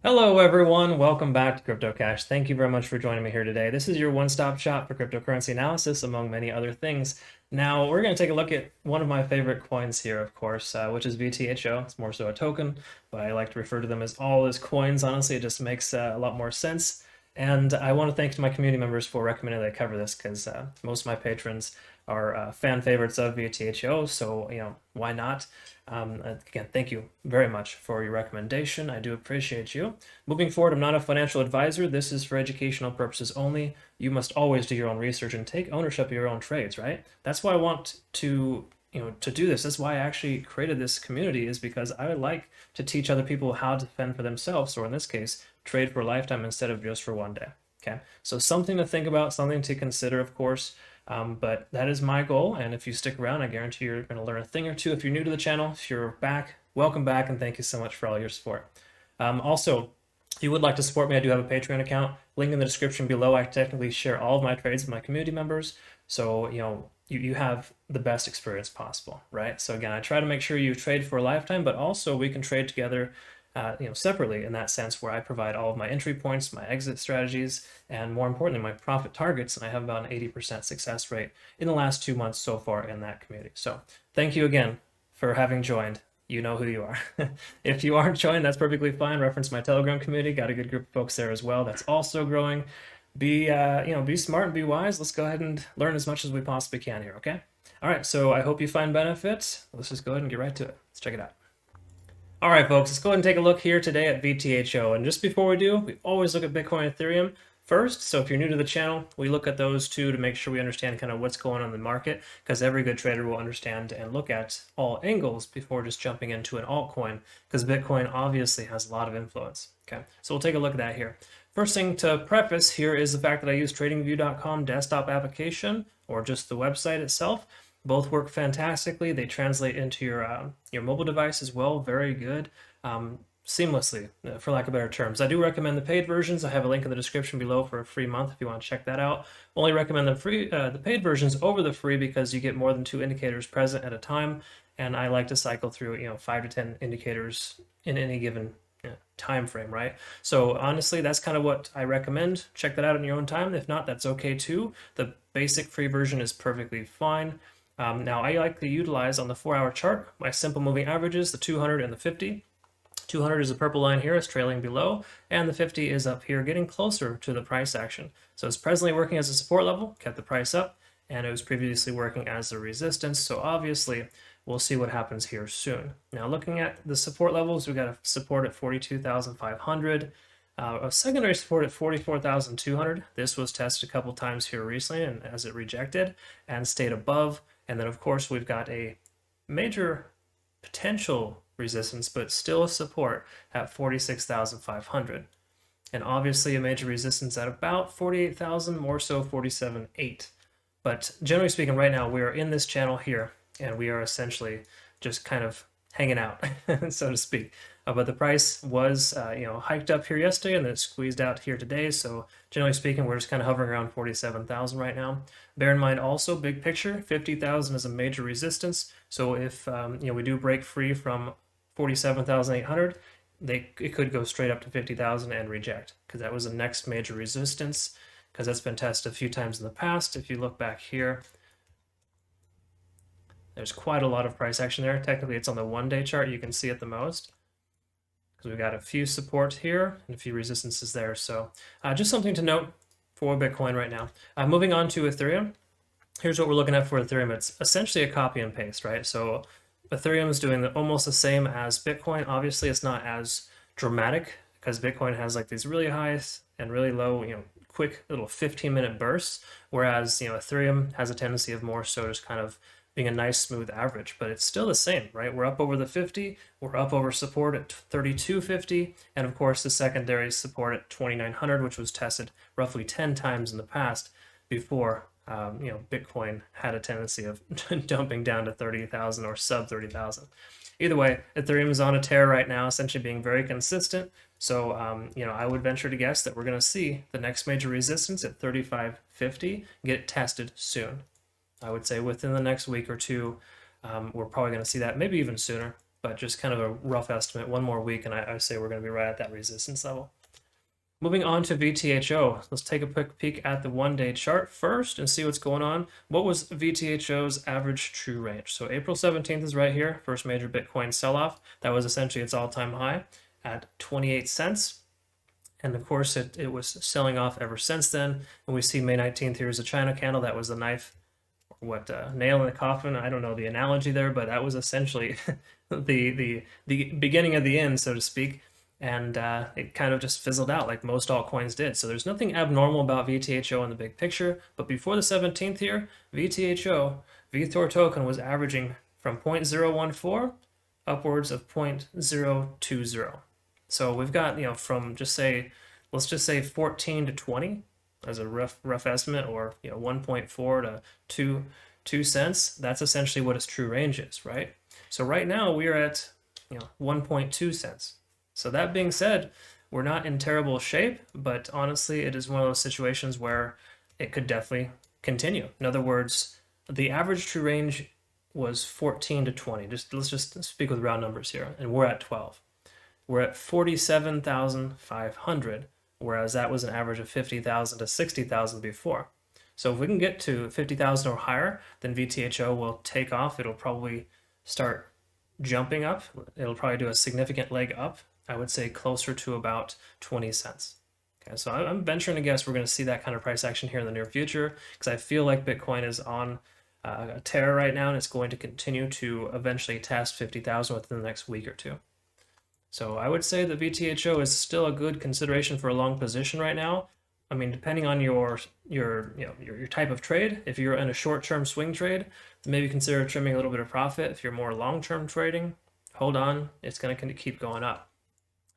Hello, everyone. Welcome back to Crypto Cash. Thank you very much for joining me here today. This is your one-stop shop for cryptocurrency analysis, among many other things. Now, we're going to take a look at one of my favorite coins here, of course, which is VTHO. It's more so a token, but I like to refer to them as all as coins. Honestly, it just makes a lot more sense. And I want to thank my community members for recommending that I cover this because most of my patrons are fan favorites of VTHO. So, why not? Again, thank you very much for your recommendation. I do appreciate you. Moving forward, I'm not a financial advisor. This is for educational purposes only. You must always do your own research and take ownership of your own trades, right? That's why I want to do this. That's why I actually created this community, is because I would like to teach other people how to fend for themselves, or in this case, trade for a lifetime instead of just for one day. Okay, so something to think about, something to consider, of course. But that is my goal, and if you stick around, I guarantee you're going to learn a thing or two. If you're new to the channel, if you're back, welcome back, and thank you so much for all your support. Also, if you would like to support me, I do have a Patreon account. Link in the description below. I technically share all of my trades with my community members, so you have the best experience possible, right? So again, I try to make sure you trade for a lifetime, but also we can trade together separately, in that sense, where I provide all of my entry points, my exit strategies, and more importantly, my profit targets. And I have about an 80% success rate in the last 2 months so far in that community. So thank you again for having joined. You know who you are. If you aren't joined, that's perfectly fine. Reference my Telegram community. Got a good group of folks there as well. That's also growing. Be smart and be wise. Let's go ahead and learn as much as we possibly can here. Okay. All right. So I hope you find benefit. Let's just go ahead and get right to it. Let's check it out. All right, folks, let's go ahead and take a look here today at VTHO. And just before we do, we always look at Bitcoin and Ethereum first. So if you're new to the channel, we look at those two to make sure we understand kind of what's going on in the market, because every good trader will understand and look at all angles before just jumping into an altcoin, because Bitcoin obviously has a lot of influence. Okay, so we'll take a look at that here. First thing to preface here is the fact that I use TradingView.com desktop application, or just the website itself. Both work fantastically. They translate into your mobile device as well. Very good, seamlessly, for lack of better terms. I do recommend the paid versions. I have a link in the description below for a free month if you want to check that out. Only recommend the paid versions over the free because you get more than 2 indicators present at a time, and I like to cycle through 5 to 10 indicators in any given time frame, right? So honestly, that's kind of what I recommend. Check that out in your own time. If not, that's okay too. The basic free version is perfectly fine. Now, I like to utilize on the 4-hour chart my simple moving averages, the 200 and the 50. 200 is the purple line here, is trailing below, and the 50 is up here, getting closer to the price action. So it's presently working as a support level, kept the price up, and it was previously working as a resistance. So obviously, we'll see what happens here soon. Now, looking at the support levels, we got a support at 42,500. A secondary support at 44,200. This was tested a couple times here recently, and as it rejected and stayed above. And then, of course, we've got a major potential resistance, but still a support at 46,500. And obviously a major resistance at about 48,000, more so 47.8. But generally speaking, right now, we are in this channel here, and we are essentially just kind of hanging out, so to speak. But the price was, hiked up here yesterday and then it squeezed out here today. So generally speaking, we're just kind of hovering around 47,000 right now. Bear in mind also, big picture, 50,000 is a major resistance. So if we do break free from 47,800, it could go straight up to 50,000 and reject, because that was the next major resistance, because that's been tested a few times in the past. If you look back here, there's quite a lot of price action there. Technically, it's on the 1-day chart. You can see it the most, because we've got a few support here and a few resistances there. So just something to note for Bitcoin right now. Moving on to Ethereum. Here's what we're looking at for Ethereum. It's essentially a copy and paste, right? So Ethereum is doing almost the same as Bitcoin. Obviously, it's not as dramatic because Bitcoin has like these really high and really low, quick little 15-minute bursts, whereas Ethereum has a tendency of more so just kind of being a nice smooth average, but it's still the same, right? We're up over the 50, we're up over support at 3250, and of course the secondary support at 2900, which was tested roughly 10 times in the past before Bitcoin had a tendency of dumping down to 30,000 or sub 30,000. Either way, Ethereum is on a tear right now, essentially being very consistent. So, I would venture to guess that we're going to see the next major resistance at 3550 get tested soon. I would say within the next week or two, we're probably going to see that, maybe even sooner. but just kind of a rough estimate. One more week, and I say we're going to be right at that resistance level. Moving on to VTHO, let's take a quick peek at the one-day chart first and see what's going on. What was VTHO's average true range? So April 17th is right here, first major Bitcoin sell-off. That was essentially its all-time high at 28 cents. And of course, it was selling off ever since then. And we see May 19th, here's a China candle. That was the knife, nail in the coffin. I don't know the analogy there, but that was essentially the beginning of the end, so to speak. And it kind of just fizzled out like most altcoins did. So there's nothing abnormal about VTHO in the big picture. But before the 17th here, VTHO, VeThor token was averaging from 0.014 upwards of 0.020. So we've got, from let's just say 14 to 20 as a rough estimate, or 1.4 to 2 cents. That's essentially what its true range is, right? So right now we're at 1.2 cents. So that being said, we're not in terrible shape, but honestly, it is one of those situations where it could definitely continue. In other words, the average true range was 14 to 20. Let's just speak with round numbers here, and we're at 12. We're at 47,500, whereas that was an average of 50,000 to 60,000 before. So if we can get to 50,000 or higher, then VTHO will take off. It'll probably start jumping up. It'll probably do a significant leg up. I would say closer to about 20 cents. Okay, so I'm venturing to guess we're going to see that kind of price action here in the near future, because I feel like Bitcoin is on a tear right now, and it's going to continue to eventually test 50,000 within the next week or two. So I would say that VTHO is still a good consideration for a long position right now. I mean, depending on your type of trade, if you're in a short-term swing trade, then maybe consider trimming a little bit of profit. If you're more long-term trading, hold on, it's going to keep going up.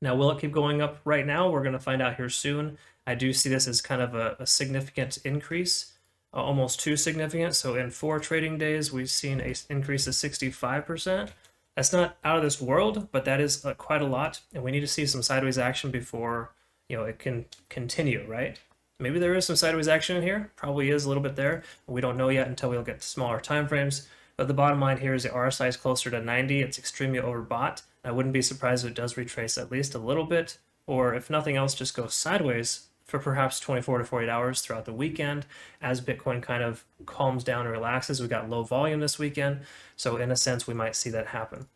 Now, will it keep going up right now? We're going to find out here soon. I do see this as kind of a significant increase, almost too significant. So in 4 trading days, we've seen an increase of 65%. That's not out of this world, but that is quite a lot. And we need to see some sideways action before it can continue, right? Maybe there is some sideways action in here. Probably is a little bit there. We don't know yet until we'll get to smaller time frames. But the bottom line here is the RSI is closer to 90. It's extremely overbought. I wouldn't be surprised if it does retrace at least a little bit, or if nothing else, just go sideways for perhaps 24 to 48 hours throughout the weekend as Bitcoin kind of calms down and relaxes. We got low volume this weekend, so in a sense, we might see that happen.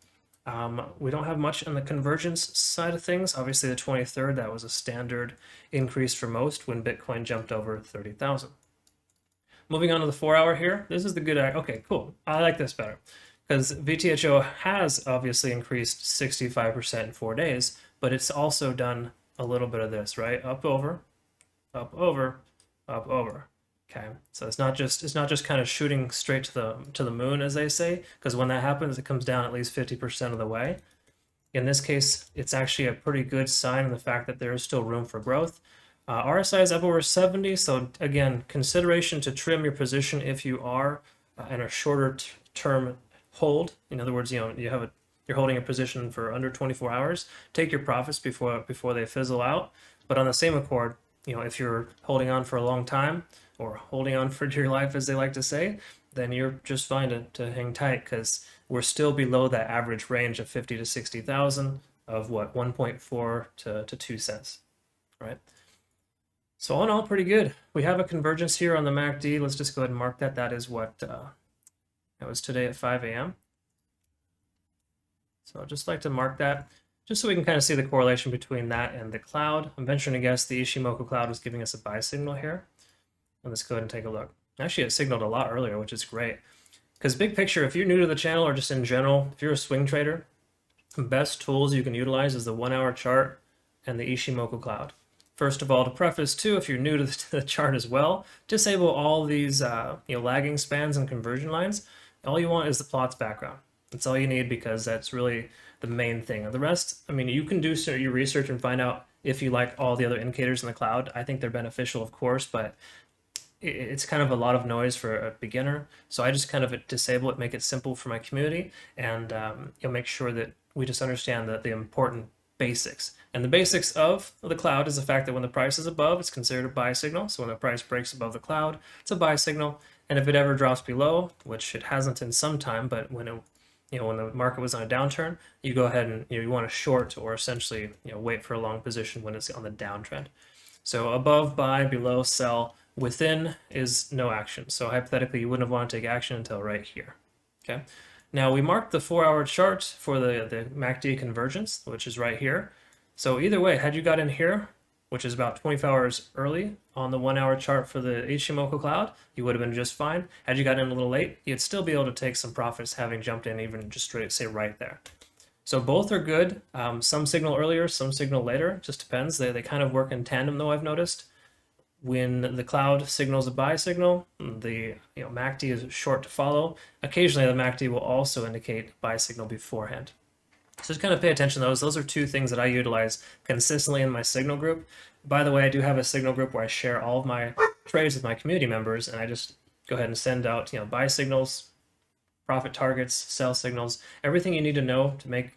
We don't have much on the convergence side of things. Obviously, the 23rd, that was a standard increase for most when Bitcoin jumped over 30,000. Moving on to the 4-hour here, this is the good, okay, cool. I like this better, because VTHO has obviously increased 65% in 4 days, but it's also done a little bit of this, right? Up, over, up, over, up, over. Okay, so it's not just kind of shooting straight to the moon, as they say, because when that happens, it comes down at least 50% of the way. In this case, it's actually a pretty good sign of the fact that there is still room for growth. RSI is up over 70, so again, consideration to trim your position if you are in a shorter term hold. In other words, you're holding a position for under 24 hours. Take your profits before they fizzle out. But on the same accord, if you're holding on for a long time, or holding on for dear life, as they like to say, then you're just fine to hang tight, because we're still below that average range of 50 to 60,000 of 1.4 to 2 cents, right? So all in all, pretty good. We have a convergence here on the MACD. Let's just go ahead and mark that. That is that was today at 5 a.m. So I'd just like to mark that, just so we can kind of see the correlation between that and the cloud. I'm venturing to guess the Ishimoku cloud was giving us a buy signal here. And let's go ahead and take a look. Actually, it signaled a lot earlier, which is great. Because big picture, if you're new to the channel or just in general, if you're a swing trader, the best tools you can utilize is the 1-hour chart and the Ishimoku cloud. First of all, to preface too, if you're new to the chart as well, disable all these lagging spans and conversion lines. All you want is the plots background. That's all you need, because that's really the main thing. And the rest, I mean, you can do your research and find out if you like all the other indicators in the cloud. I think they're beneficial, of course, but it's kind of a lot of noise for a beginner. So I just kind of disable it, make it simple for my community, and you'll make sure that we just understand the important basics. And the basics of the cloud is the fact that when the price is above, it's considered a buy signal. So when the price breaks above the cloud, it's a buy signal. And if it ever drops below, which it hasn't in some time, but when when the market was on a downturn, you go ahead and you want to short or essentially wait for a long position when it's on the downtrend. So above buy, below sell, within is no action. So hypothetically, you wouldn't have wanted to take action until right here. Okay. Now we marked the 4-hour chart for the MACD convergence, which is right here. So either way, had you got in here, which is about 24 hours early on the 1-hour chart for the Ichimoku cloud, you would have been just fine. Had you got in a little late, you'd still be able to take some profits having jumped in even just straight, say, right there. So both are good. Some signal earlier, some signal later. Just depends. They kind of work in tandem, though, I've noticed. When the cloud signals a buy signal, the MACD is short to follow. Occasionally, the MACD will also indicate buy signal beforehand. So just kind of pay attention to those. Those are two things that I utilize consistently in my signal group. By the way, I do have a signal group where I share all of my trades with my community members, and I just go ahead and send out buy signals, profit targets, sell signals, everything you need to know to make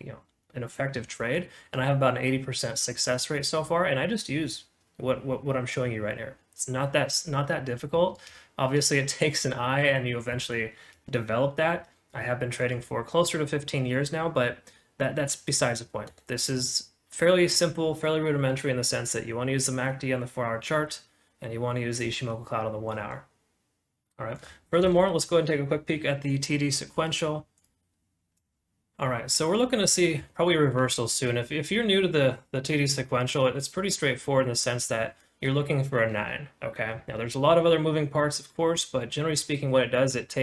an effective trade. And I have about an 80% success rate so far, and I just use what I'm showing you right here. It's not that difficult. Obviously, it takes an eye, and you eventually develop that. I have been trading for closer to 15 years now, but that's besides the point. This is fairly simple, fairly rudimentary in the sense that you want to use the MACD on the 4-hour chart, and you want to use the Ichimoku cloud on the 1-hour. All right. Furthermore, let's go ahead and take a quick peek at the TD sequential. All right, so we're looking to see probably reversals soon. If you're new to the TD sequential, it's pretty straightforward in the sense that you're looking for a 9, okay? Now, there's a lot of other moving parts, of course, but generally speaking, what it does, it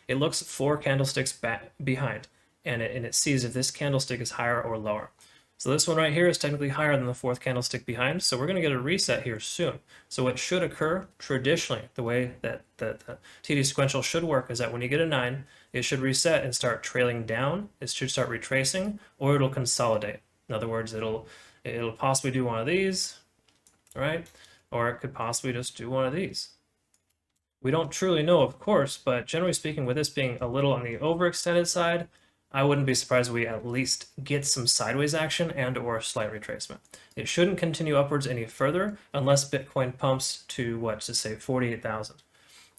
looks 4 candlesticks back behind, and it sees if this candlestick is higher or lower. So this one right here is technically higher than the 4th candlestick behind, so we're going to get a reset here soon. So what should occur traditionally, the way that the TD sequential should work is that when you get a 9, it should reset and start trailing down. It should start retracing, or it'll consolidate. In other words, it'll possibly do one of these, right? Or it could possibly just do one of these. We don't truly know, of course, but generally speaking, with this being a little on the overextended side, I wouldn't be surprised if we at least get some sideways action and or a slight retracement. It shouldn't continue upwards any further unless Bitcoin pumps to, what, to say 48,000,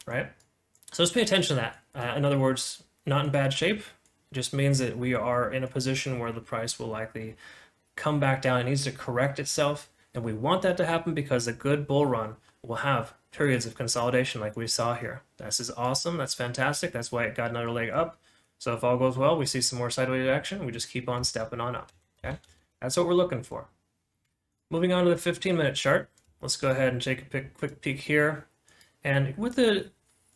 right? So just pay attention to that. In other words, not in bad shape. It just means that we are in a position where the price will likely come back down. It needs to correct itself, and we want that to happen because a good bull run will have periods of consolidation like we saw here. This is awesome. That's fantastic. That's why it got another leg up. So if all goes well, we see some more sideways action. We just keep on stepping on up. Okay, that's what we're looking for. Moving on to the 15-minute chart. Let's go ahead and take a quick peek here. And with the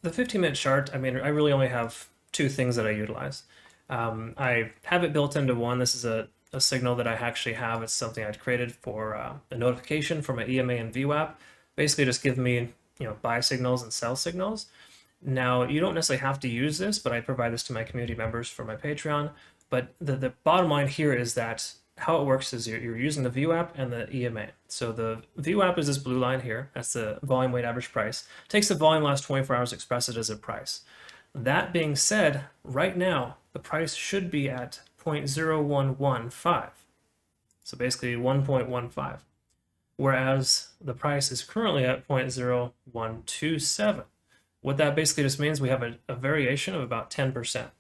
15-minute chart, I mean, I really only have 2 things that I utilize. I have it built into one. This is a signal that I actually have. It's something I'd created for a notification from an EMA and VWAP. Basically, just give me buy signals and sell signals. Now, you don't necessarily have to use this, but I provide this to my community members for my Patreon. But the bottom line here is that how it works is you're using the VWAP and the EMA. So the VWAP is this blue line here. That's the volume weighted average price. It takes the volume last 24 hours, express it as a price. That being said, right now, the price should be at 0.0115. So basically 1.15. Whereas the price is currently at 0.0127. What that basically just means, we have a variation of about 10%.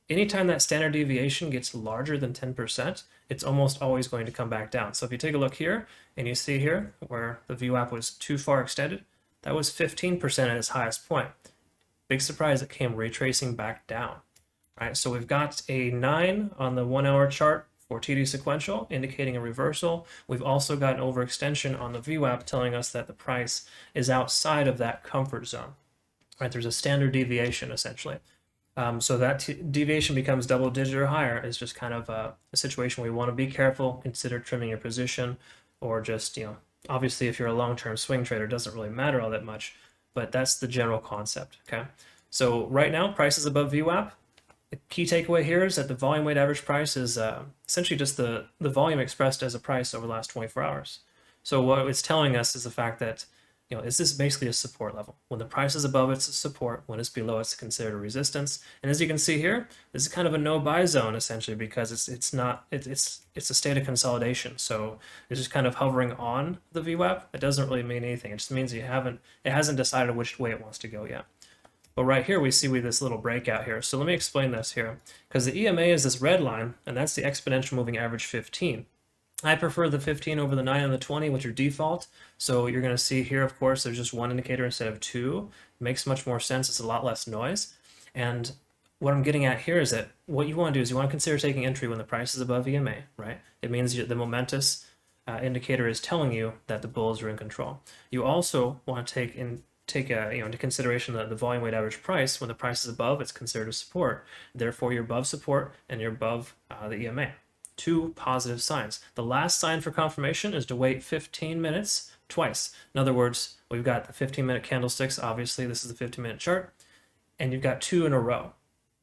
Anytime that standard deviation gets larger than 10%, it's almost always going to come back down. So if you take a look here, and you see here where the VWAP was too far extended, that was 15% at its highest point. Big surprise, it came retracing back down. All right, so we've got a 9 on the 1-hour chart for TD sequential, indicating a reversal. We've also got an overextension on the VWAP telling us that the price is outside of that comfort zone. Right, there's a standard deviation essentially. So that deviation becomes double digit or higher is just kind of a situation where you want to be careful, consider trimming your position, or just, obviously if you're a long-term swing trader, it doesn't really matter all that much, but that's the general concept, okay? So right now, price is above VWAP. The key takeaway here is that the volume weighted average price is essentially just the volume expressed as a price over the last 24 hours. So what it's telling us is the fact that is this basically a support level? When the price is above, it's a support. When it's below, it's considered a resistance. And as you can see here, this is kind of a no-buy zone essentially because it's a state of consolidation. So it's just kind of hovering on the VWAP. It doesn't really mean anything. It just means it hasn't decided which way it wants to go yet. But right here, we see this little breakout here. So let me explain this here, because the EMA is this red line, and that's the exponential moving average 15. I prefer the 15 over the 9 and the 20, which are default. So you're going to see here, of course, there's just one indicator instead of two. It makes much more sense. It's a lot less noise. And what I'm getting at here is that what you want to do is you want to consider taking entry when the price is above EMA, right? It means the momentous indicator is telling you that the bulls are in control. You also want to take into consideration the volume weighted average price. When the price is above, it's considered a support. Therefore, you're above support and you're above the EMA. Two positive signs. The last sign for confirmation is to wait 15 minutes twice. In other words, we've got the 15-minute candlesticks. Obviously, this is the 15-minute chart, and you've got two in a row.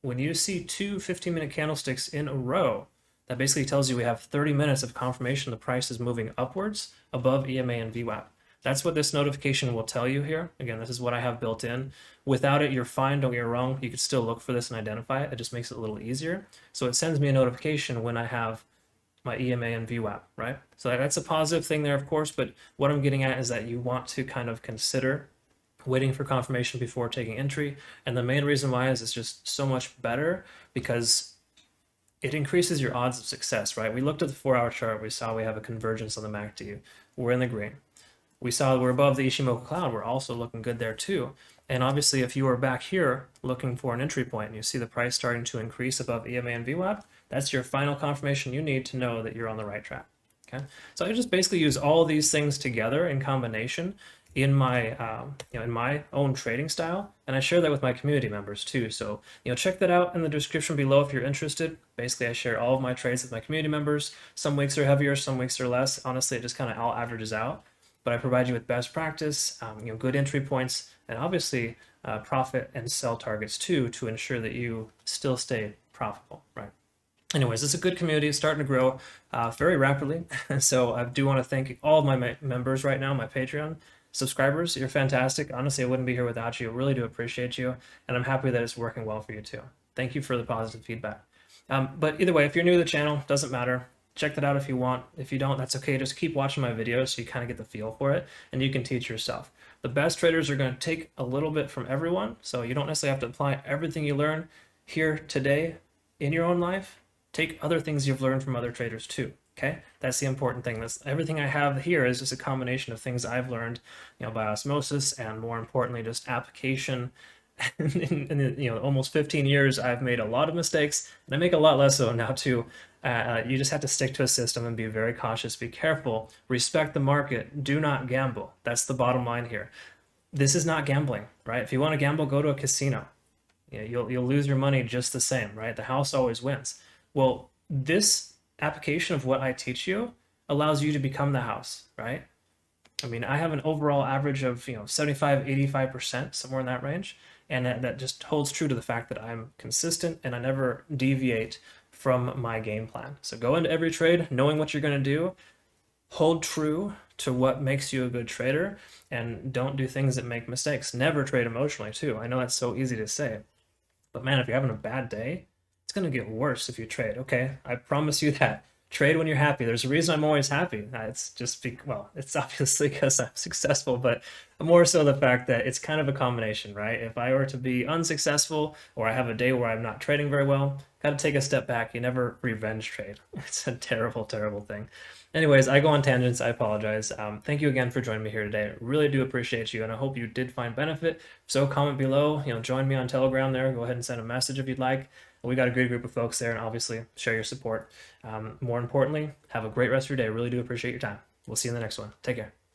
When you see two 15-minute candlesticks in a row, that basically tells you we have 30 minutes of confirmation the price is moving upwards above EMA and VWAP. That's what this notification will tell you here. Again, this is what I have built in. Without it, you're fine, don't get me wrong. You could still look for this and identify it. It just makes it a little easier. So it sends me a notification when I have my EMA and VWAP, right? So that's a positive thing there, of course, but what I'm getting at is that you want to kind of consider waiting for confirmation before taking entry. And the main reason why is it's just so much better because it increases your odds of success, right? We looked at the 4-hour chart. We saw we have a convergence on the MACD. We're in the green. We saw we're above the Ishimoku cloud. We're also looking good there too. And obviously, if you are back here looking for an entry point and you see the price starting to increase above EMA and VWAP, that's your final confirmation you need to know that you're on the right track. Okay, so I just basically use all these things together in combination in my in my own trading style, and I share that with my community members too. So check that out in the description below if you're interested. Basically, I share all of my trades with my community members. Some weeks are heavier, some weeks are less. Honestly, it just kind of all averages out. But I provide you with best practice, good entry points, and obviously profit and sell targets too to ensure that you still stay profitable, right? Anyways, it's a good community. It's starting to grow very rapidly. So I do want to thank all of my members right now, my Patreon subscribers. You're fantastic. Honestly, I wouldn't be here without you. I really do appreciate you. And I'm happy that it's working well for you too. Thank you for the positive feedback. But either way, if you're new to the channel, doesn't matter. Check that out if you want. If you don't, that's okay. Just keep watching my videos so you kind of get the feel for it and you can teach yourself. The best traders are going to take a little bit from everyone. So you don't necessarily have to apply everything you learn here today in your own life. Take other things you've learned from other traders too. Okay, that's the important thing. Everything I have here is just a combination of things I've learned, by osmosis, and more importantly, just application. In almost 15 years, I've made a lot of mistakes, and I make a lot less so now too. You just have to stick to a system and be very cautious, be careful, respect the market, do not gamble. That's the bottom line here. This is not gambling, right? If you want to gamble, go to a casino. You'll lose your money just the same, right? The house always wins. Well, this application of what I teach you allows you to become the house, right? I mean, I have an overall average of 75, 85%, somewhere in that range. And that just holds true to the fact that I'm consistent and I never deviate from my game plan. So go into every trade knowing what you're going to do, hold true to what makes you a good trader, and don't do things that make mistakes. Never trade emotionally too. I know that's so easy to say, but man, if you're having a bad day, it's going to get worse if you trade. Okay, I promise you that. Trade when you're happy. There's a reason I'm always happy. It's just it's obviously because I'm successful, but more so the fact that it's kind of a combination, right? If I were to be unsuccessful or I have a day where I'm not trading very well, got to take a step back. You never revenge trade. It's a terrible, terrible thing. Anyways, I go on tangents. I apologize. Thank you again for joining me here today. I really do appreciate you, and I hope you did find benefit. So comment below. Join me on Telegram there. Go ahead and send a message if you'd like. We got a good group of folks there, and obviously share your support. More importantly, have a great rest of your day. I really do appreciate your time. We'll see you in the next one. Take care.